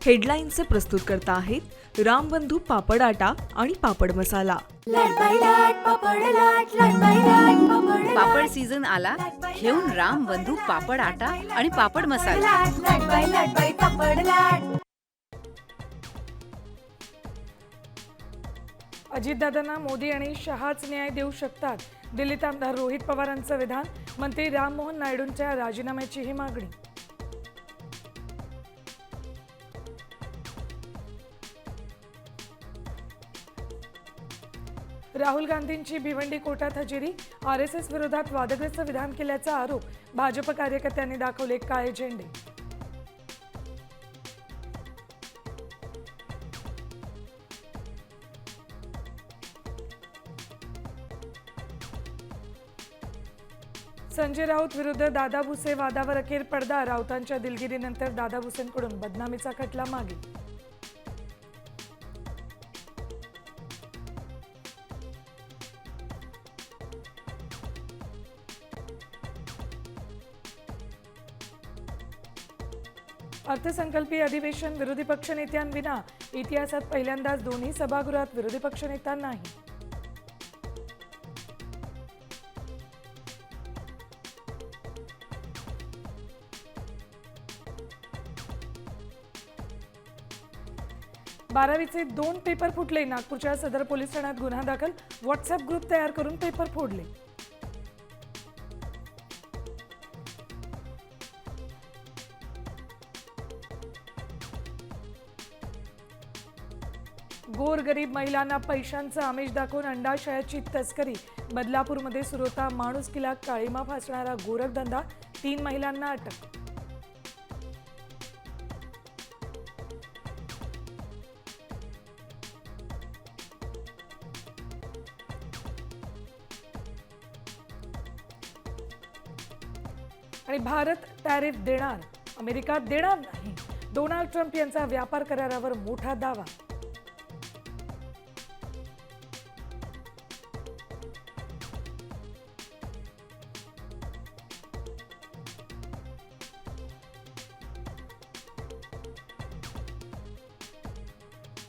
हेडलाईन्सचे प्रस्तुतकर्ता आहेत रामबंधू पापड आटा आणि पापड मसाला। पापड सीझन आला, घेऊन रामबंधू पापड आटा आणि पापड मसाला। अजितदादांना मोदी आणि शहाच न्याय देऊ शकतात। दिल्लीत आमदार रोहित पवारांचं विधान। मंत्री राममोहन नायडूंच्या राजीनाम्याचीही मागणी। राहुल गांधींची भिवंडी कोर्टात हजेरी। आरएसएस विरोधात वादग्रस्त विधान केल्याचा आरोप। भाजप कार्यकर्त्यांनी दाखवले काळे झेंडे। संजय राऊत विरुद्ध दादा भुसे वादावर अखेर पडदा। राऊतांच्या दिलगिरीनंतर दादा भुसेंकडून बदनामीचा खटला मागे। अर्थसंकल्पीय अधिवेशन विरोधी पक्षनेत्यांविना। इतिहासात पहिल्यांदाच दोन्ही सभागृहात विरोधी पक्षनेता नाही। बारावीचे 2 पेपर फुटले। नागपूरच्या सदर पोलीस ठाण्यात गुन्हा दाखल। व्हॉट्सअप ग्रुप तयार करून पेपर फोडले। गोरगरीब महिलांना पैशांचं आमिष दाखवून अंडाशयाची तस्करी। बदलापूरमध्ये सुरू होता माणुसकीला काळीमा फासणारा गोरखधंदा। 3 महिलांना अटक। आणि भारत टॅरिफ देणार, अमेरिका देणार नाही। डोनाल्ड ट्रम्प यांचा व्यापार करारावर मोठा दावा।